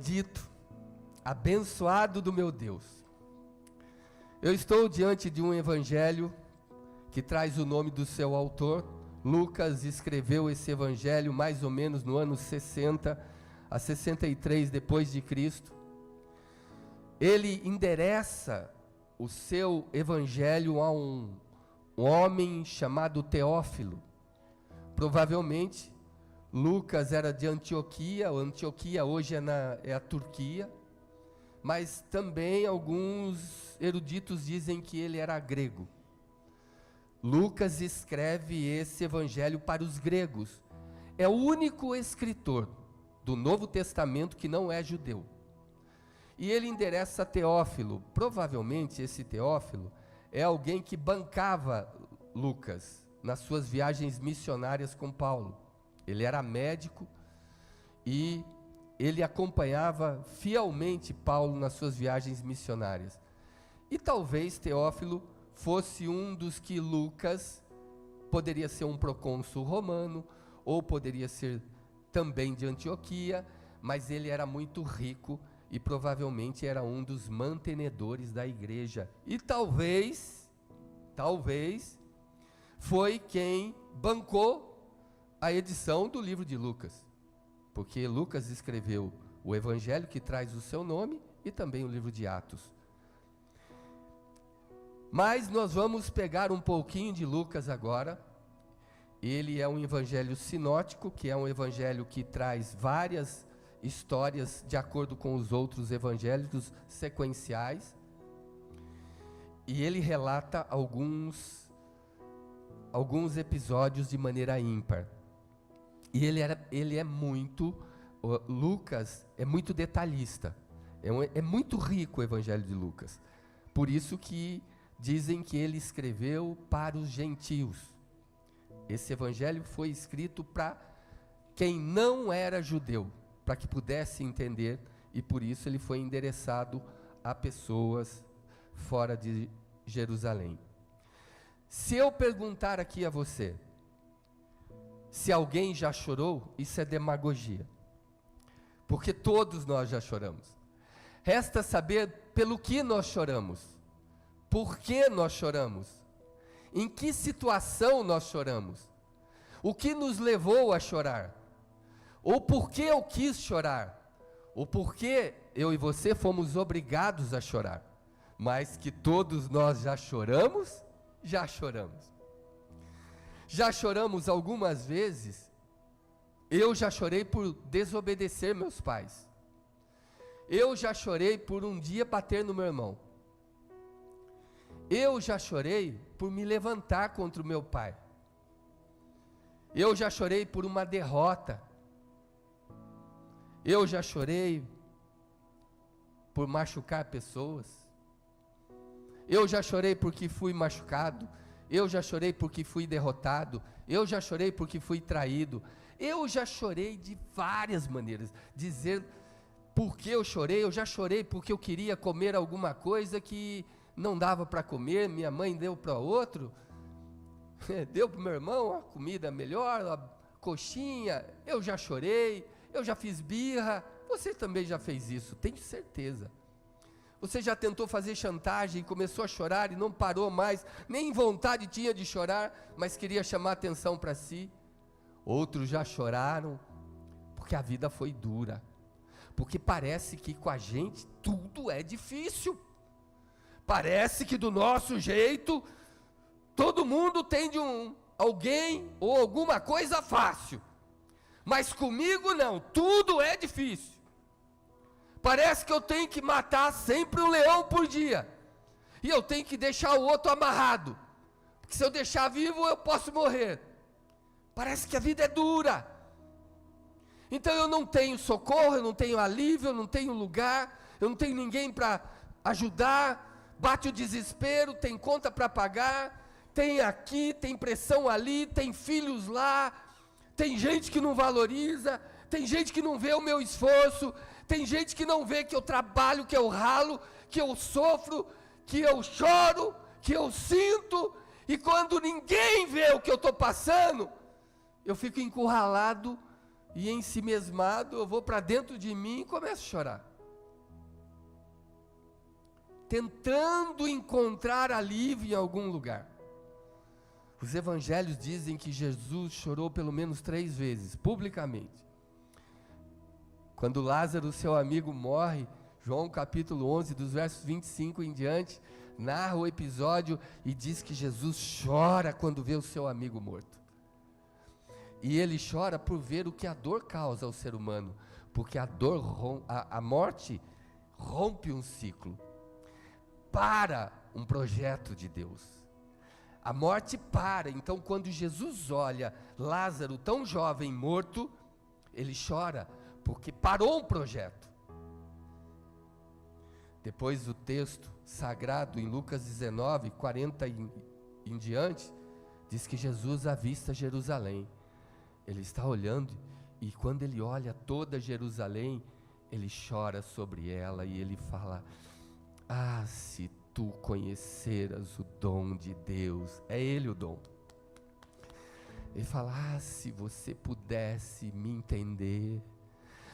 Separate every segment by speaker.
Speaker 1: bendito, abençoado do meu Deus. Eu estou diante de um evangelho que traz o nome do seu autor. Lucas escreveu esse evangelho mais ou menos no ano 60 a 63 depois de Cristo. Ele endereça o seu evangelho a um homem chamado Teófilo. Provavelmente Lucas era de Antioquia. Antioquia hoje é a Turquia, mas também alguns eruditos dizem que ele era grego. Lucas escreve esse evangelho para os gregos. É o único escritor do Novo Testamento que não é judeu. E ele endereça a Teófilo. Provavelmente esse Teófilo é alguém que bancava Lucas nas suas viagens missionárias com Paulo. Ele era médico e ele acompanhava fielmente Paulo nas suas viagens missionárias. E talvez Teófilo fosse um dos que Lucas poderia ser um procônsul romano, ou poderia ser também de Antioquia, mas ele era muito rico e provavelmente era um dos mantenedores da igreja. E talvez foi quem bancou a edição do livro de Lucas, porque Lucas escreveu o evangelho que traz o seu nome e também o livro de Atos. Mas nós vamos pegar um pouquinho de Lucas agora. Ele é um evangelho sinótico, que é um evangelho que traz várias histórias de acordo com os outros evangelhos sequenciais. E ele relata alguns episódios de maneira ímpar. E Lucas é muito detalhista. É muito rico o evangelho de Lucas. Por isso que dizem que ele escreveu para os gentios. Esse evangelho foi escrito para quem não era judeu, para que pudesse entender, e por isso ele foi endereçado a pessoas fora de Jerusalém. Se eu perguntar aqui a você, se alguém já chorou, isso é demagogia, porque todos nós já choramos. Resta saber pelo que nós choramos. Por que nós choramos? Em que situação nós choramos? O que nos levou a chorar? Ou por que eu quis chorar? Ou por que eu e você fomos obrigados a chorar? Mas que todos nós já choramos? Já choramos. Já choramos algumas vezes. Eu já chorei por desobedecer meus pais. Eu já chorei por um dia bater no meu irmão. Eu já chorei por me levantar contra o meu pai. Eu já chorei por uma derrota. Eu já chorei por machucar pessoas. Eu já chorei porque fui machucado. Eu já chorei porque fui derrotado. Eu já chorei porque fui traído. Eu já chorei de várias maneiras. Dizer por que eu chorei. Eu já chorei porque eu queria comer alguma coisa que não dava para comer, minha mãe deu para outro, deu para o meu irmão a comida melhor, a coxinha. Eu já chorei, eu já fiz birra. Você também já fez isso, tenho certeza. Você já tentou fazer chantagem e começou a chorar e não parou mais, nem vontade tinha de chorar, mas queria chamar atenção para si. Outros já choraram porque a vida foi dura, porque parece que com a gente tudo é difícil. Parece que do nosso jeito, todo mundo tem de alguém ou alguma coisa fácil. Mas comigo não, tudo é difícil. Parece que eu tenho que matar sempre um leão por dia. E eu tenho que deixar o outro amarrado. Porque se eu deixar vivo, eu posso morrer. Parece que a vida é dura. Então eu não tenho socorro, eu não tenho alívio, eu não tenho lugar, eu não tenho ninguém para ajudar. Bate o desespero, tem conta para pagar, tem aqui, tem pressão ali, tem filhos lá, tem gente que não valoriza, tem gente que não vê o meu esforço, tem gente que não vê que eu trabalho, que eu ralo, que eu sofro, que eu choro, que eu sinto, e quando ninguém vê o que eu estou passando, eu fico encurralado e ensimesmado, eu vou para dentro de mim e começo a chorar. Tentando encontrar alívio em algum lugar. Os evangelhos dizem que Jesus chorou pelo menos 3 vezes, publicamente. Quando Lázaro, seu amigo, morre, João capítulo 11, dos versos 25 em diante, narra o episódio e diz que Jesus chora quando vê o seu amigo morto. E ele chora por ver o que a dor causa ao ser humano, porque a morte rompe um ciclo, para um projeto de Deus. A morte para, então quando Jesus olha Lázaro tão jovem morto, ele chora, porque parou um projeto. Depois o texto sagrado em Lucas 19, 40 em diante, diz que Jesus avista Jerusalém. Ele está olhando e quando ele olha toda Jerusalém, ele chora sobre ela e ele fala: ah, se tu conheceras o dom de Deus, é Ele o dom. Ele fala: ah, se você pudesse me entender,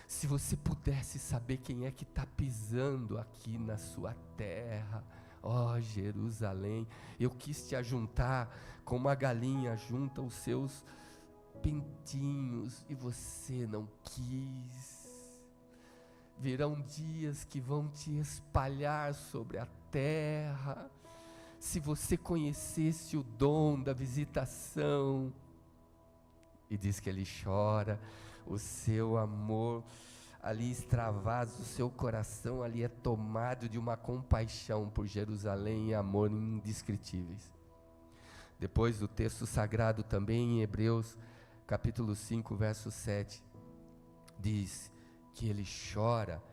Speaker 1: se você pudesse saber quem é que está pisando aqui na sua terra, ó Jerusalém, eu quis te ajuntar como uma galinha junta os seus pintinhos e você não quis. Virão dias que vão te espalhar sobre a terra. Se você conhecesse o dom da visitação. E diz que ele chora, o seu amor ali extravasa, o seu coração ali é tomado de uma compaixão por Jerusalém e amor indescritíveis. Depois do texto sagrado também em Hebreus, capítulo 5, verso 7, diz que ele chora,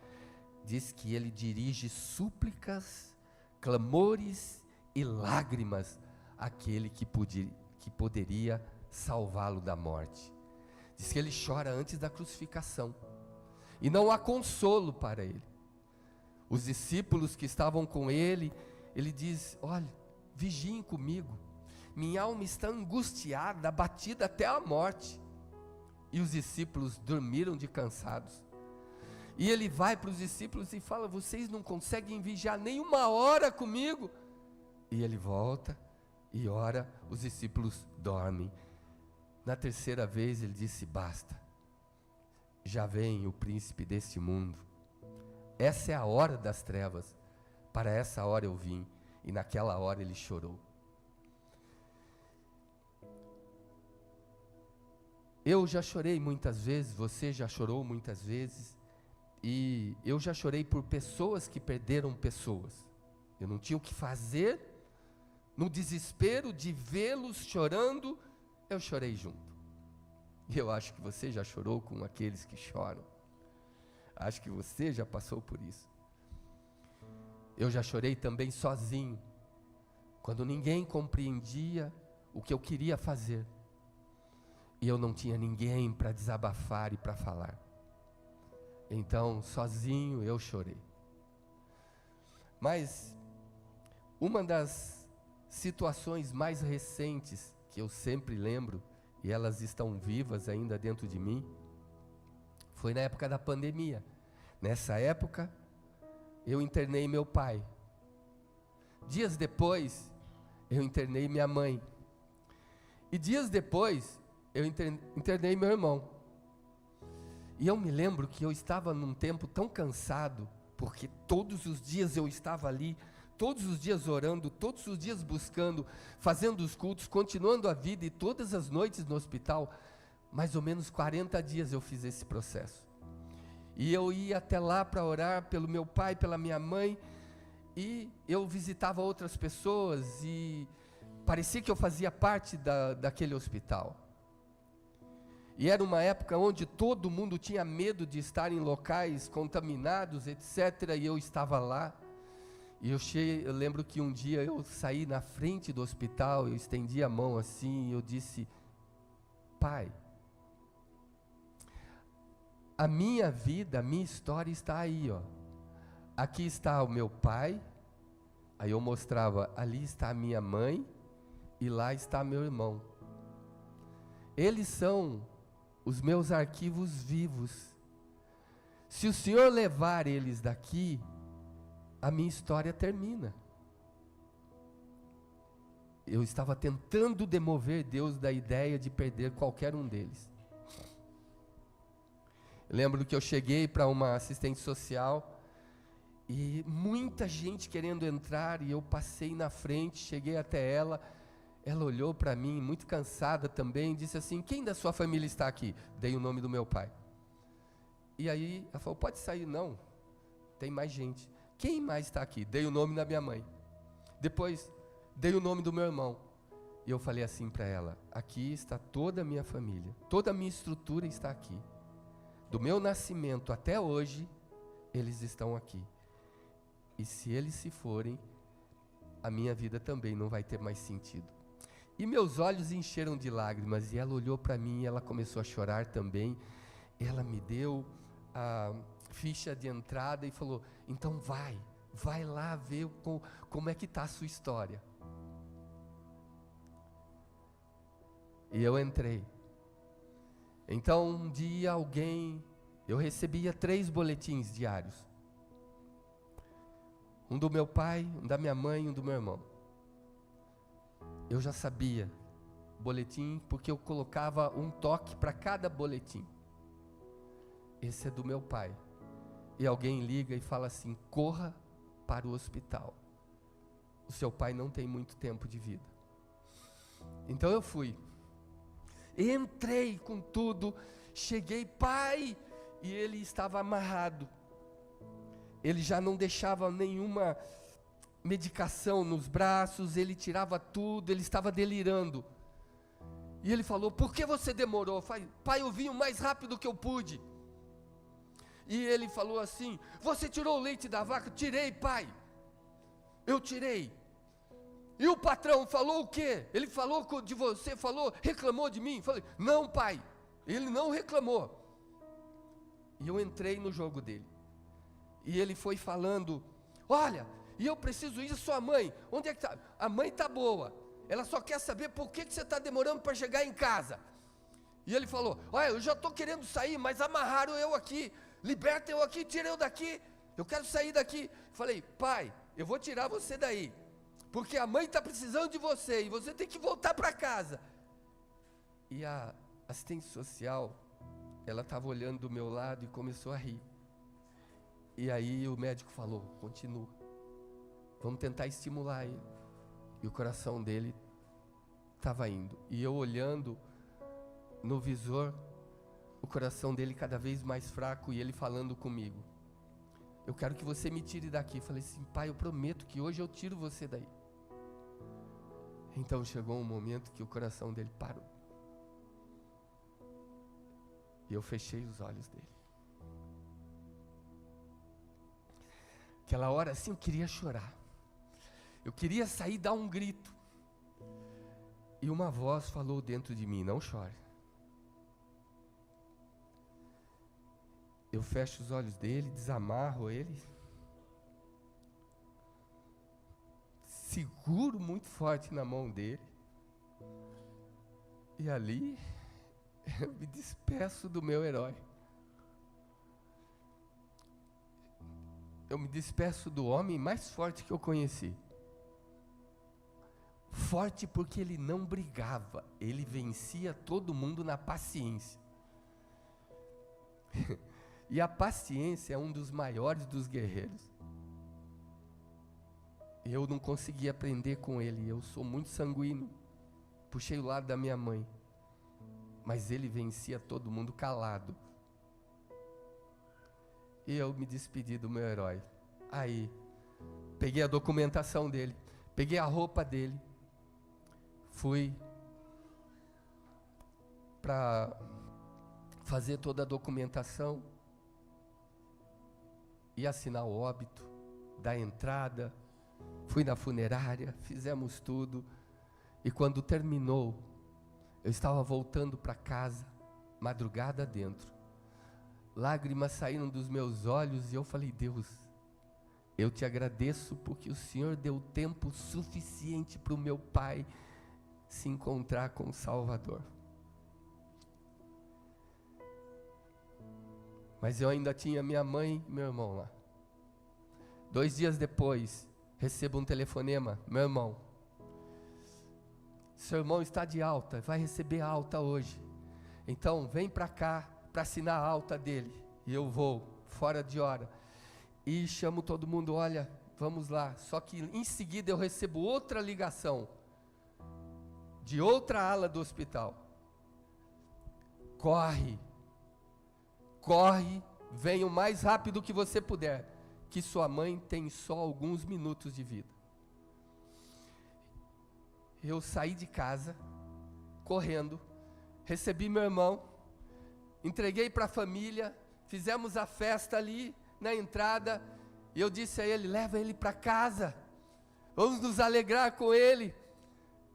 Speaker 1: diz que ele dirige súplicas, clamores e lágrimas àquele que poderia salvá-lo da morte. Diz que ele chora antes da crucificação, e não há consolo para ele. Os discípulos que estavam com ele, ele diz: olha, vigiem comigo, minha alma está angustiada, abatida até a morte. E os discípulos dormiram de cansados. E ele vai para os discípulos e fala: vocês não conseguem vigiar nem 1 hora comigo? E ele volta e ora, os discípulos dormem. Na 3ª vez ele disse: basta, já vem o príncipe deste mundo. Essa é a hora das trevas, para essa hora eu vim. E naquela hora ele chorou. Eu já chorei muitas vezes, você já chorou muitas vezes. E eu já chorei por pessoas que perderam pessoas. Eu não tinha o que fazer, no desespero de vê-los chorando, eu chorei junto. E eu acho que você já chorou com aqueles que choram. Acho que você já passou por isso. Eu já chorei também sozinho, quando ninguém compreendia o que eu queria fazer. E eu não tinha ninguém para desabafar e para falar. Então, sozinho eu chorei. Mas uma das situações mais recentes que eu sempre lembro, e elas estão vivas ainda dentro de mim, foi na época da pandemia. Nessa época, eu internei meu pai. Dias depois, eu internei minha mãe. E dias depois, eu internei meu irmão. E eu me lembro que eu estava num tempo tão cansado, porque todos os dias eu estava ali, todos os dias orando, todos os dias buscando, fazendo os cultos, continuando a vida, e todas as noites no hospital, mais ou menos 40 dias eu fiz esse processo. E eu ia até lá para orar pelo meu pai, pela minha mãe, e eu visitava outras pessoas, e parecia que eu fazia parte daquele hospital. E era uma época onde todo mundo tinha medo de estar em locais contaminados, etc. E eu estava lá. E eu lembro que um dia eu saí na frente do hospital, eu estendi a mão assim, e eu disse: pai, a minha vida, a minha história está aí, ó. Aqui está o meu pai. Aí eu mostrava: ali está a minha mãe e lá está meu irmão. Eles são os meus arquivos vivos. Se o Senhor levar eles daqui, a minha história termina. Eu estava tentando demover Deus da ideia de perder qualquer um deles. Eu lembro que eu cheguei para uma assistente social e muita gente querendo entrar, e eu passei na frente, cheguei até ela. Ela olhou para mim, muito cansada também, disse assim: quem da sua família está aqui? Dei o nome do meu pai. E aí ela falou: pode sair. Não, tem mais gente. Quem mais está aqui? Dei o nome da minha mãe. Depois dei o nome do meu irmão. E eu falei assim para ela: aqui está toda a minha família, toda a minha estrutura está aqui. Do meu nascimento até hoje, eles estão aqui. E se eles se forem, a minha vida também não vai ter mais sentido. E meus olhos encheram de lágrimas, e ela olhou para mim e ela começou a chorar também. Ela me deu a ficha de entrada e falou: então vai lá ver como é que está a sua história. E eu entrei. Então um dia eu recebia 3 boletins diários. Um do meu pai, um da minha mãe e um do meu irmão. Eu já sabia boletim porque eu colocava um toque para cada boletim. Esse é do meu pai. E alguém liga e fala assim: corra para o hospital. O seu pai não tem muito tempo de vida. Então eu fui. Entrei com tudo, cheguei: pai, e ele estava amarrado. Ele já não deixava nenhuma medicação nos braços, ele tirava tudo, ele estava delirando. E ele falou: por que você demorou? Pai, eu vim o mais rápido que eu pude. E ele falou assim: você tirou o leite da vaca? Tirei, pai, eu tirei. E o patrão falou o quê? Ele falou de você, reclamou de mim? Falei: não, pai, ele não reclamou. E eu entrei no jogo dele. E ele foi falando: olha, e eu preciso ir, sua mãe, onde é que está? A mãe está boa, ela só quer saber por que você está demorando para chegar em casa. E ele falou: olha, eu já estou querendo sair, mas amarraram eu aqui, liberta eu aqui, tira eu daqui, eu quero sair daqui. Falei: pai, eu vou tirar você daí, porque a mãe está precisando de você, e você tem que voltar para casa. E a assistente social, ela estava olhando do meu lado e começou a rir. E aí o médico falou: continua, vamos tentar estimular ele. E o coração dele estava indo. E eu olhando no visor, o coração dele cada vez mais fraco, e ele falando comigo: eu quero que você me tire daqui. Eu falei assim: pai, eu prometo que hoje eu tiro você daí. Então chegou um momento que o coração dele parou. E eu fechei os olhos dele. Aquela hora assim eu queria chorar. Eu queria sair e dar um grito. E uma voz falou dentro de mim: não chore. Eu fecho os olhos dele, desamarro ele, seguro muito forte na mão dele, e ali eu me despeço do meu herói. Eu me despeço do homem mais forte que eu conheci. Forte porque ele não brigava, ele vencia todo mundo na paciência. E a paciência é um dos maiores dos guerreiros. Eu não consegui aprender com ele, eu sou muito sanguíneo, puxei o lado da minha mãe, mas ele vencia todo mundo calado. E eu me despedi do meu herói. Aí, peguei a documentação dele, peguei a roupa dele, fui para fazer toda a documentação e assinar o óbito, dar entrada. Fui na funerária, fizemos tudo. E quando terminou, eu estava voltando para casa, madrugada dentro. Lágrimas saíram dos meus olhos e eu falei: Deus, eu te agradeço porque o Senhor deu tempo suficiente para o meu pai se encontrar com o Salvador. Mas eu ainda tinha minha mãe e meu irmão lá. 2 dias depois, recebo um telefonema: meu irmão, seu irmão está de alta, vai receber a alta hoje. Então vem para cá para assinar a alta dele. E eu vou, fora de hora. E chamo todo mundo: olha, vamos lá. Só que em seguida eu recebo outra ligação de outra ala do hospital. Corre, venha o mais rápido que você puder, que sua mãe tem só alguns minutos de vida. Eu saí de casa, correndo, recebi meu irmão, entreguei para a família, fizemos a festa ali na entrada, e eu disse a ele: leva ele para casa, vamos nos alegrar com ele.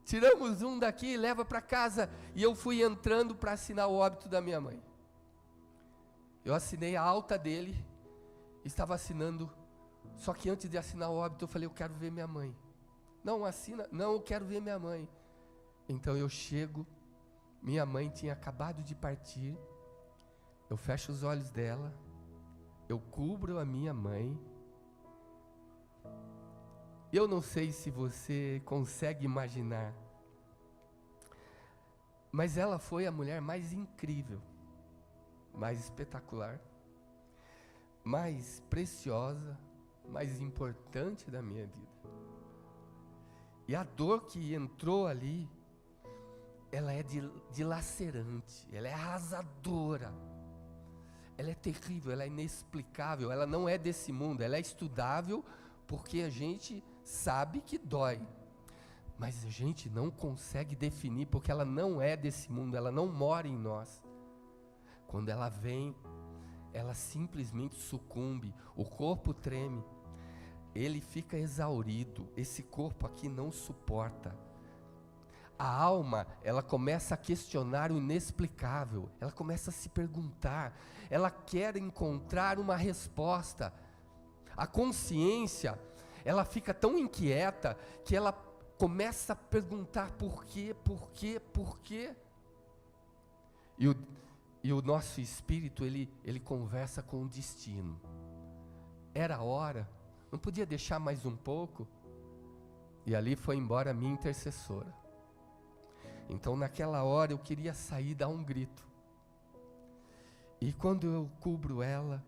Speaker 1: Tiramos um daqui, leva para casa. E eu fui entrando para assinar o óbito da minha mãe. Eu assinei a alta dele, estava assinando, só que antes de assinar o óbito eu falei: eu quero ver minha mãe. Não, assina, não, eu quero ver minha mãe. Então eu chego, minha mãe tinha acabado de partir, eu fecho os olhos dela, eu cubro a minha mãe. Eu não sei se você consegue imaginar, mas ela foi a mulher mais incrível, mais espetacular, mais preciosa, mais importante da minha vida. E a dor que entrou ali, ela é dilacerante, ela é arrasadora, ela é terrível, ela é inexplicável, ela não é desse mundo, ela é estudável, porque a gente sabe que dói, mas a gente não consegue definir, porque ela não é desse mundo, ela não mora em nós. Quando ela vem, ela simplesmente sucumbe, o corpo treme, ele fica exaurido, esse corpo aqui não suporta. A alma, ela começa a questionar o inexplicável, ela começa a se perguntar, ela quer encontrar uma resposta. A consciência, ela fica tão inquieta que ela começa a perguntar por quê. E o nosso espírito, ele conversa com o destino. Era a hora, não podia deixar mais um pouco. E ali foi embora a minha intercessora. Então naquela hora eu queria sair, dar um grito. E quando eu cubro ela,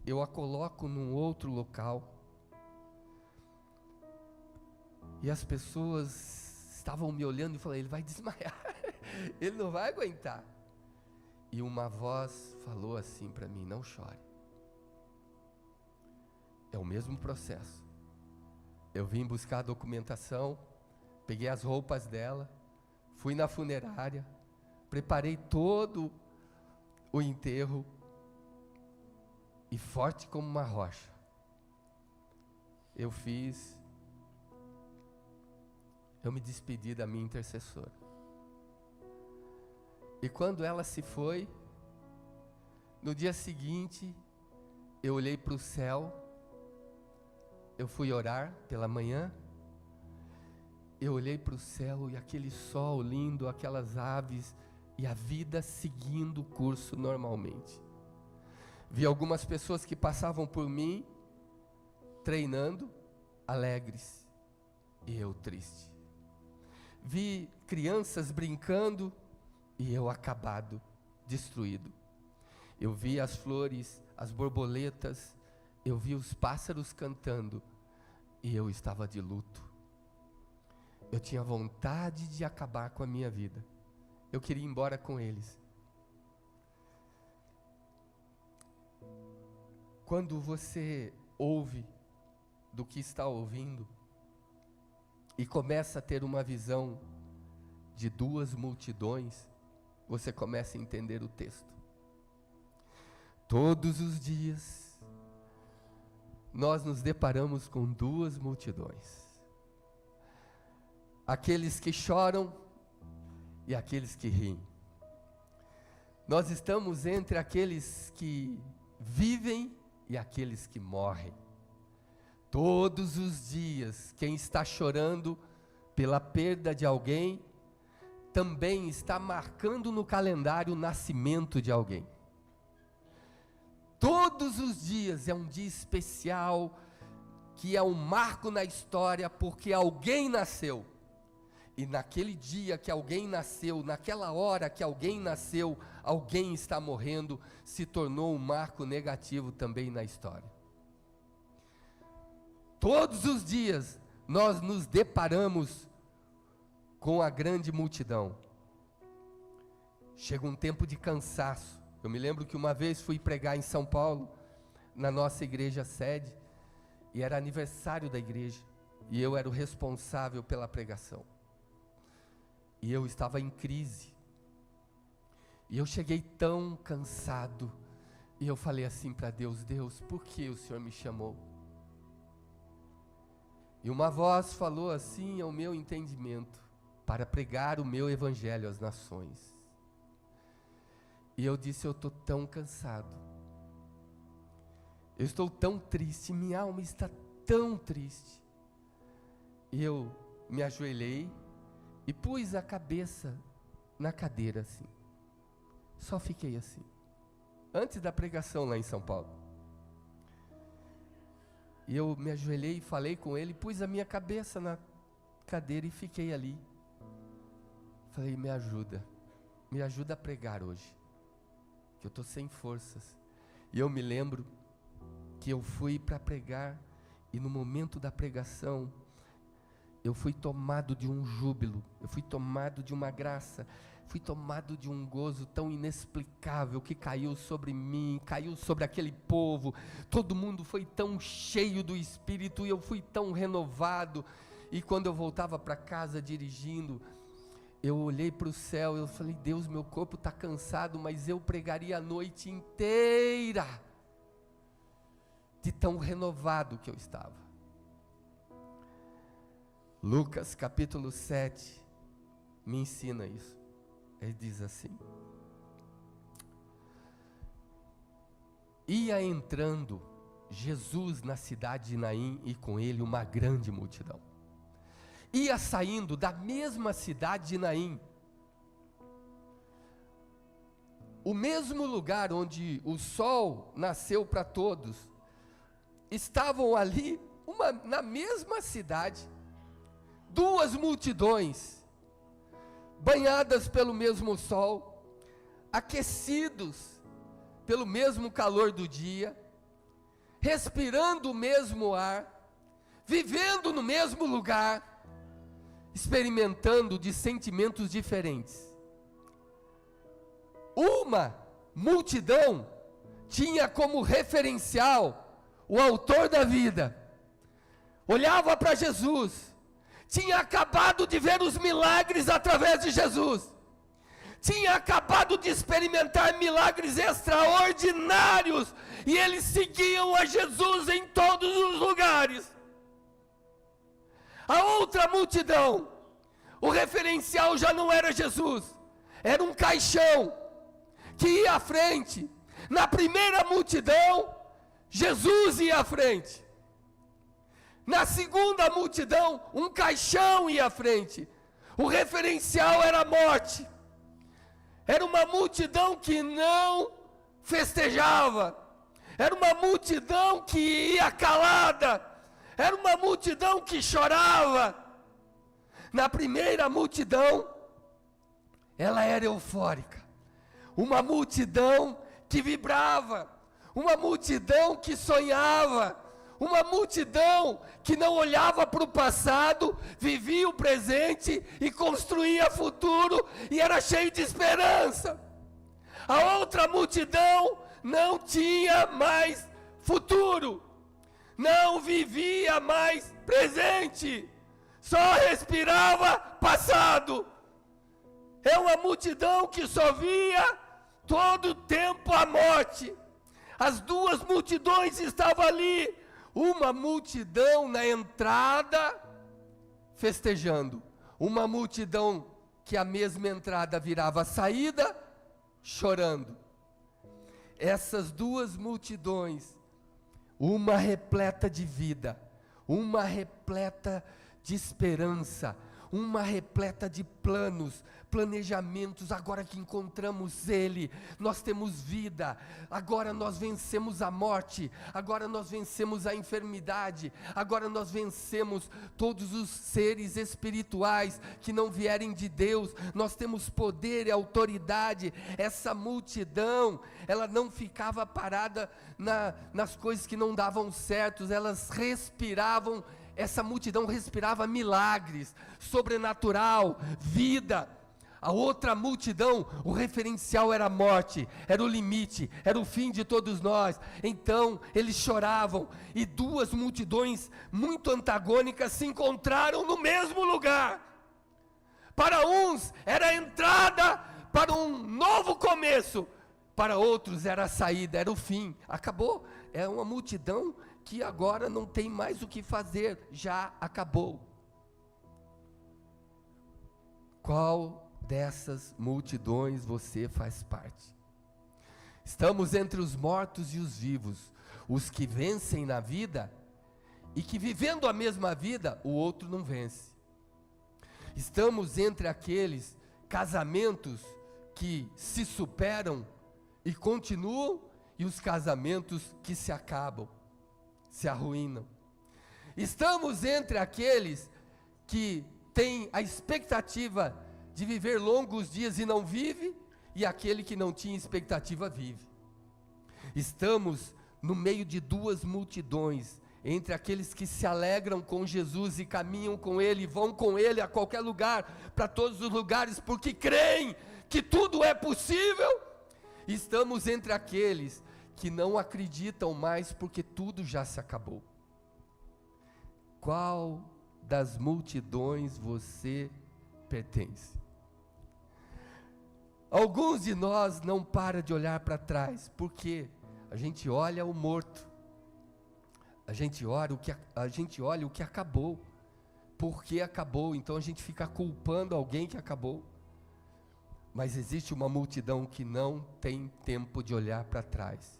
Speaker 1: eu a coloco num outro local. E as pessoas estavam me olhando e falei: ele vai desmaiar, ele não vai aguentar. E uma voz falou assim para mim: não chore. É o mesmo processo. Eu vim buscar a documentação, peguei as roupas dela, fui na funerária, preparei todo o enterro, e forte como uma rocha, eu me despedi da minha intercessora. E quando ela se foi, no dia seguinte, eu olhei para o céu, eu fui orar pela manhã, eu olhei para o céu e aquele sol lindo, aquelas aves, e a vida seguindo o curso normalmente. Vi algumas pessoas que passavam por mim, treinando, alegres, e eu triste. Vi crianças brincando, e eu acabado, destruído. Eu vi as flores, as borboletas, eu vi os pássaros cantando, e eu estava de luto. Eu tinha vontade de acabar com a minha vida. Eu queria ir embora com eles. Quando você ouve do que está ouvindo e começa a ter uma visão de 2 multidões, você começa a entender o texto. Todos os dias nós nos deparamos com 2 multidões. Aqueles que choram e aqueles que riem. Nós estamos entre aqueles que vivem e aqueles que morrem. Todos os dias, quem está chorando pela perda de alguém, também está marcando no calendário o nascimento de alguém. Todos os dias é um dia especial, que é um marco na história, porque alguém nasceu. E naquele dia que alguém nasceu, naquela hora que alguém nasceu, alguém está morrendo, se tornou um marco negativo também na história. Todos os dias nós nos deparamos com a grande multidão. Chega um tempo de cansaço. Eu me lembro que uma vez fui pregar em São Paulo, na nossa igreja sede, e era aniversário da igreja, e eu era o responsável pela pregação. E eu estava em crise. E eu cheguei tão cansado, e eu falei assim para Deus: Deus, por que o Senhor me chamou? E uma voz falou assim ao meu entendimento: para pregar o meu evangelho às nações. E eu disse: eu estou tão cansado, eu estou tão triste, minha alma está tão triste. E eu me ajoelhei e pus a cabeça na cadeira assim, só fiquei assim, antes da pregação lá em São Paulo. E eu me ajoelhei e falei com ele, pus a minha cabeça na cadeira e fiquei ali. Falei: me ajuda a pregar hoje, que eu estou sem forças. E eu me lembro que eu fui para pregar, e no momento da pregação, eu fui tomado de um júbilo, eu fui tomado de uma graça, fui tomado de um gozo tão inexplicável que caiu sobre mim, caiu sobre aquele povo. Todo mundo foi tão cheio do Espírito, e eu fui tão renovado. E quando eu voltava para casa dirigindo, eu olhei para o céu, eu falei: Deus, meu corpo está cansado, mas eu pregaria a noite inteira, de tão renovado que eu estava. Lucas capítulo 7 me ensina isso. Ele diz assim: ia entrando Jesus na cidade de Naim, e com ele uma grande multidão. Ia saindo da mesma cidade de Naim, o mesmo lugar onde o sol nasceu para todos. Estavam ali, na mesma cidade, duas multidões, banhadas pelo mesmo sol, aquecidos pelo mesmo calor do dia, respirando o mesmo ar, vivendo no mesmo lugar, experimentando de sentimentos diferentes. Uma multidão tinha como referencial o autor da vida, olhava para Jesus, tinha acabado de ver os milagres através de Jesus, tinha acabado de experimentar milagres extraordinários, e eles seguiam a Jesus em todos os lugares. A outra multidão, o referencial já não era Jesus, era um caixão que ia à frente. Na primeira multidão, Jesus ia à frente. Na segunda multidão, um caixão ia à frente. O referencial era a morte. Era uma multidão que não festejava. Era uma multidão que ia calada. Era uma multidão que chorava. Na primeira multidão, ela era eufórica. Uma multidão que vibrava. Uma multidão que sonhava. Uma multidão que não olhava para o passado, vivia o presente e construía futuro, e era cheio de esperança. A outra multidão não tinha mais futuro, não vivia mais presente, só respirava passado. É uma multidão que só via todo o tempo a morte. As duas multidões estavam ali. Uma multidão na entrada festejando, uma multidão que a mesma entrada virava saída chorando. Essas duas multidões, uma repleta de vida, uma repleta de esperança, uma repleta de planos, planejamentos. Agora que encontramos Ele, nós temos vida. Agora nós vencemos a morte, agora nós vencemos a enfermidade, agora nós vencemos todos os seres espirituais que não vierem de Deus. Nós temos poder e autoridade. Essa multidão, ela não ficava parada nas coisas que não davam certo, elas respiravam. Essa multidão respirava milagres, sobrenatural, vida. A outra multidão, o referencial era a morte, era o limite, era o fim de todos nós. Então eles choravam, e duas multidões muito antagônicas se encontraram no mesmo lugar. Para uns era a entrada para um novo começo, para outros era a saída, era o fim. Acabou. É uma multidão que agora não tem mais o que fazer, já acabou. Qual dessas multidões você faz parte? Estamos entre os mortos e os vivos, os que vencem na vida e que, vivendo a mesma vida, o outro não vence. Estamos entre aqueles casamentos que se superam e continuam, e os casamentos que se acabam, se arruinam. Estamos entre aqueles que têm a expectativa de viver longos dias e não vive, e aquele que não tinha expectativa vive. Estamos no meio de duas multidões, entre aqueles que se alegram com Jesus e caminham com Ele, vão com Ele a qualquer lugar, para todos os lugares, porque creem que tudo é possível. Estamos entre aqueles que não acreditam mais, porque tudo já se acabou. Qual das multidões você pertence? Alguns de nós não param de olhar para trás, porque a gente olha o morto, a gente olha o que acabou, porque acabou, então a gente fica culpando alguém que acabou. Mas existe uma multidão que não tem tempo de olhar para trás,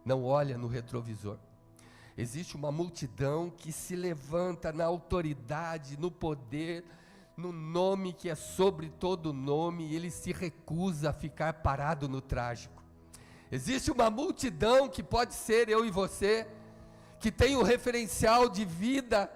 Speaker 1: não olha no retrovisor. Existe uma multidão que se levanta na autoridade, no poder, no nome que é sobre todo nome, e ele se recusa a ficar parado no trágico. Existe uma multidão que pode ser eu e você, que tem um referencial de vida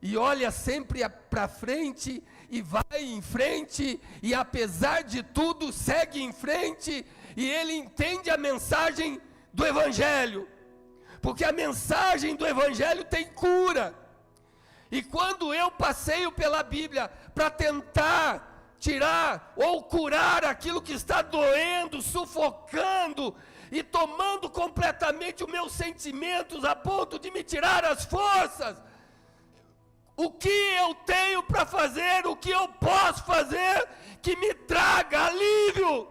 Speaker 1: e olha sempre para frente e vai em frente, e apesar de tudo segue em frente, e ele entende a mensagem do Evangelho, porque a mensagem do Evangelho tem cura. E quando eu passeio pela Bíblia para tentar tirar ou curar aquilo que está doendo, sufocando e tomando completamente os meus sentimentos a ponto de me tirar as forças, o que eu tenho para fazer, o que eu posso fazer que me traga alívio?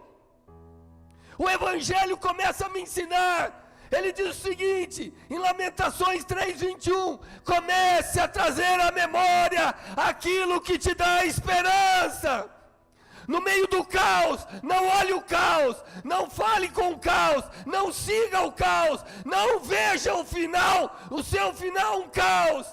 Speaker 1: O Evangelho começa a me ensinar. Ele diz o seguinte, em Lamentações 3:21, comece a trazer à memória aquilo que te dá esperança. No meio do caos, não olhe o caos, não fale com o caos, não siga o caos, não veja o final, o seu final um caos.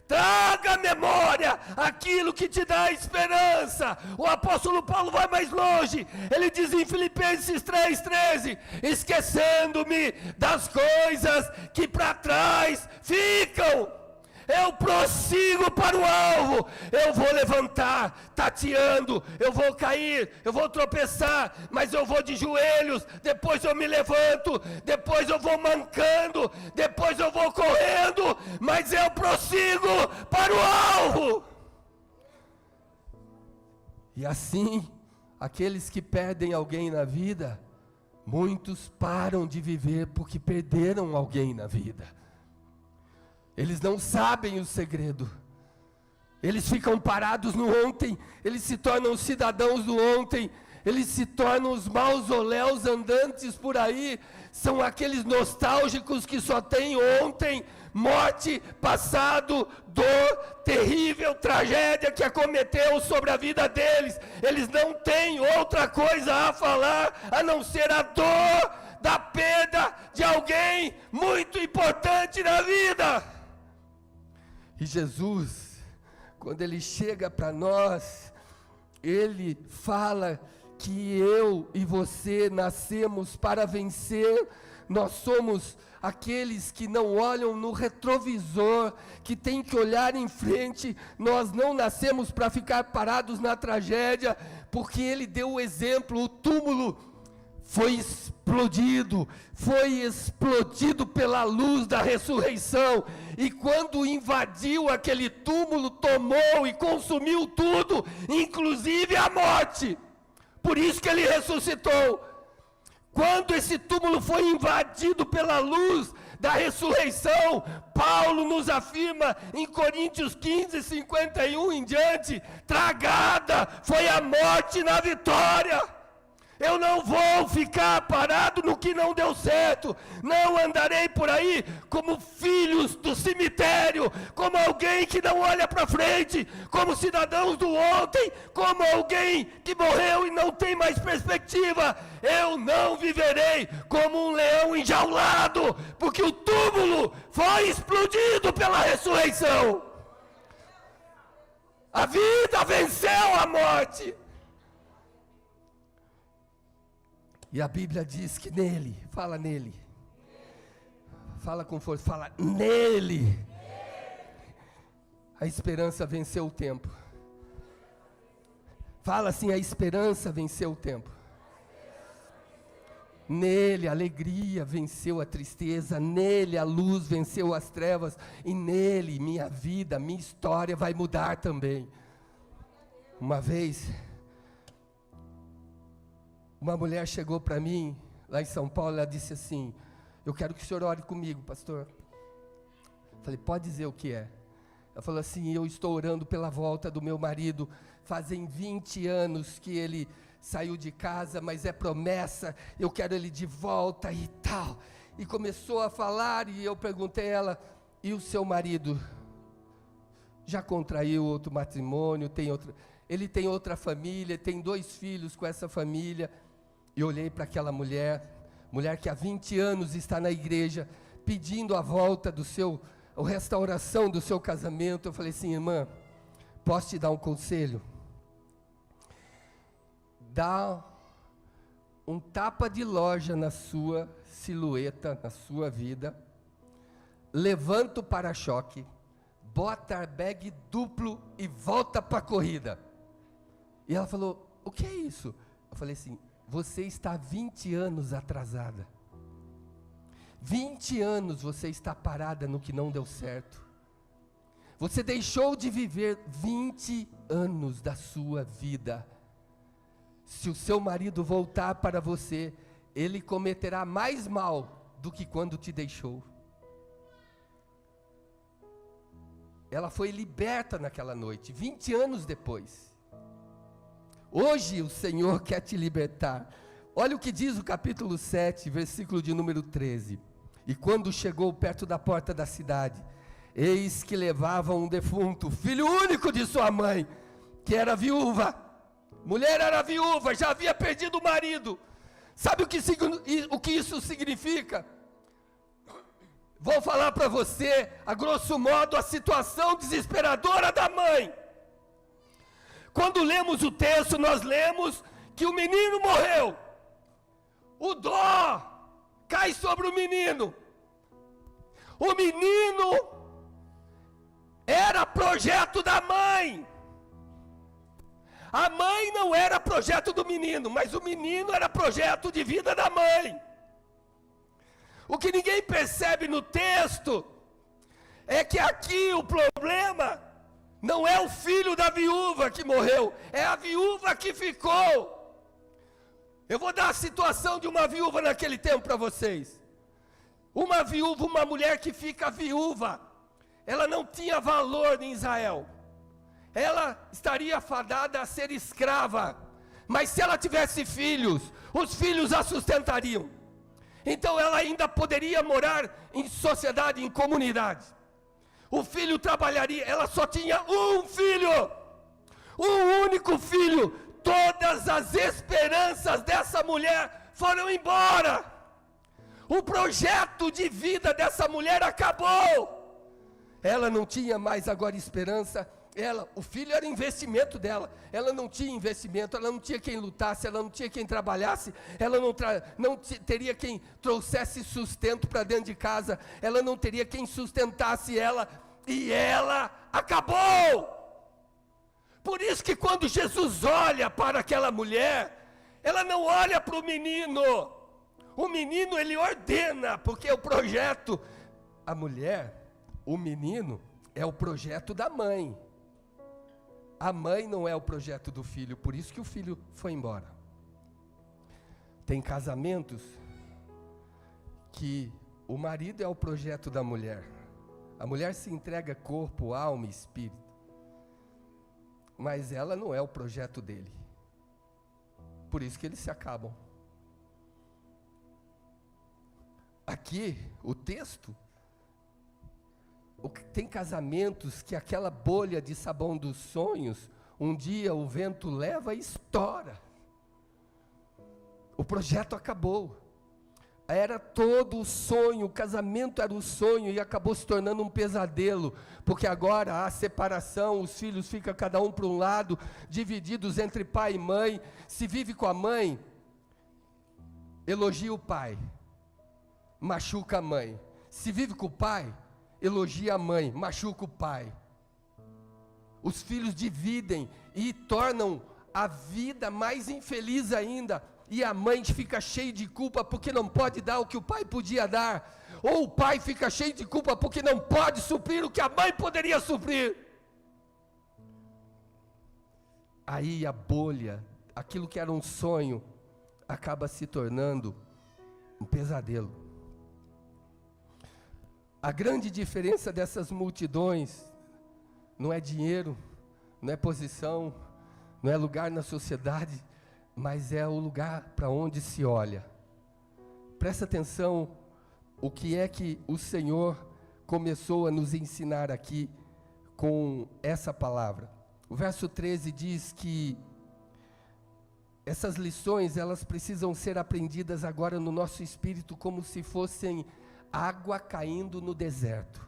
Speaker 1: Traga à memória aquilo que te dá esperança. O apóstolo Paulo vai mais longe. Ele diz em Filipenses 3:13, esquecendo-me das coisas que para trás ficam, eu prossigo para o alvo. Eu vou levantar, tateando, eu vou cair, eu vou tropeçar, mas eu vou de joelhos, depois eu me levanto, depois eu vou mancando, depois eu vou correndo, mas eu prossigo para o alvo. E assim, aqueles que perdem alguém na vida, muitos param de viver porque perderam alguém na vida. Eles não sabem o segredo. Eles ficam parados no ontem, eles se tornam cidadãos do ontem, eles se tornam os mausoléus andantes por aí, são aqueles nostálgicos que só têm ontem, morte, passado, dor, terrível tragédia que acometeu sobre a vida deles. Eles não têm outra coisa a falar, a não ser a dor da perda de alguém muito importante na vida. E Jesus, quando Ele chega para nós, Ele fala que eu e você nascemos para vencer. Nós somos aqueles que não olham no retrovisor, que tem que olhar em frente. Nós não nascemos para ficar parados na tragédia, porque Ele deu o exemplo. O túmulo foi explodido pela luz da ressurreição, e quando invadiu aquele túmulo, tomou e consumiu tudo, inclusive a morte. Por isso que Ele ressuscitou. Quando esse túmulo foi invadido pela luz da ressurreição, Paulo nos afirma em Coríntios 15, 51 em diante: tragada foi a morte na vitória. Eu não vou ficar parado no que não deu certo. Não andarei por aí como filhos do cemitério, como alguém que não olha para frente, como cidadãos do ontem, como alguém que morreu e não tem mais perspectiva. Eu não viverei como um leão enjaulado, porque o túmulo foi explodido pela ressurreição. A vida venceu a morte. E a Bíblia diz que nele, fala nele, fala com força, fala nele, a esperança venceu o tempo. Fala assim: a esperança venceu o tempo. Nele a alegria venceu a tristeza, nele a luz venceu as trevas, e nele minha vida, minha história vai mudar também. Uma vez, uma mulher chegou para mim, lá em São Paulo, ela disse assim: eu quero que o senhor ore comigo, pastor. Falei: pode dizer o que é. Ela falou assim: eu estou orando pela volta do meu marido, fazem 20 anos que ele saiu de casa, mas é promessa, eu quero ele de volta e tal. E começou a falar, e eu perguntei a ela: e o seu marido? Já contraiu outro matrimônio, ele tem outra família, tem 2 filhos com essa família. E olhei para aquela mulher que há 20 anos está na igreja, pedindo a volta a restauração do seu casamento. Eu falei assim: irmã, posso te dar um conselho? Dá um tapa de loja na sua silhueta, na sua vida, levanta o para-choque, bota airbag duplo e volta para a corrida. E ela falou: o que é isso? Eu falei assim: você está 20 anos atrasada. 20 anos você está parada no que não deu certo. Você deixou de viver 20 anos da sua vida. Se o seu marido voltar para você, ele cometerá mais mal do que quando te deixou. Ela foi liberta naquela noite, 20 anos depois. Hoje o Senhor quer te libertar. Olha o que diz o capítulo 7, versículo de número 13. E quando chegou perto da porta da cidade, eis que levavam um defunto, filho único de sua mãe, que era viúva. Mulher era viúva, já havia perdido o marido. Sabe o que isso significa? Vou falar para você, a grosso modo, a situação desesperadora da mãe. Quando lemos o texto, nós lemos que o menino morreu. O dó cai sobre o menino. O menino era projeto da mãe. A mãe não era projeto do menino, mas o menino era projeto de vida da mãe. O que ninguém percebe no texto é que aqui o problema não é o filho da viúva que morreu, é a viúva que ficou. Eu vou dar a situação de uma viúva naquele tempo para vocês. Uma viúva, uma mulher que fica viúva, ela não tinha valor em Israel. Ela estaria fadada a ser escrava, mas se ela tivesse filhos, os filhos a sustentariam. Então ela ainda poderia morar em sociedade, em comunidade. O filho trabalharia, ela só tinha um filho, um único filho. Todas as esperanças dessa mulher foram embora. O projeto de vida dessa mulher acabou. Ela não tinha mais agora esperança o filho era investimento dela. Ela não tinha investimento, ela não tinha quem lutasse, ela não tinha quem trabalhasse, ela não teria quem trouxesse sustento para dentro de casa, ela não teria quem sustentasse ela, e ela acabou. Por isso que quando Jesus olha para aquela mulher, ela não olha para o menino. O menino ele ordena, porque é o projeto. A mulher, o menino, é o projeto da mãe. A mãe não é o projeto do filho, por isso que o filho foi embora. Tem casamentos que o marido é o projeto da mulher. A mulher se entrega corpo, alma e espírito. Mas ela não é o projeto dele. Por isso que eles se acabam. Aqui, o texto, tem casamentos que aquela bolha de sabão dos sonhos, um dia o vento leva e estoura. O projeto acabou. Era todo o sonho, o casamento era o sonho e acabou se tornando um pesadelo, porque agora há separação, os filhos ficam cada um para um lado, divididos entre pai e mãe. Se vive com a mãe, elogia o pai, machuca a mãe. Se vive com o pai, elogia a mãe, machuca o pai. Os filhos dividem e tornam a vida mais infeliz ainda. E a mãe fica cheia de culpa porque não pode dar o que o pai podia dar. Ou o pai fica cheio de culpa porque não pode suprir o que a mãe poderia suprir. Aí a bolha, aquilo que era um sonho, acaba se tornando um pesadelo. A grande diferença dessas multidões não é dinheiro, não é posição, não é lugar na sociedade, mas é o lugar para onde se olha. Presta atenção, o que é que o Senhor começou a nos ensinar aqui com essa palavra. O verso 13 diz que essas lições, elas precisam ser aprendidas agora no nosso espírito como se fossem água caindo no deserto.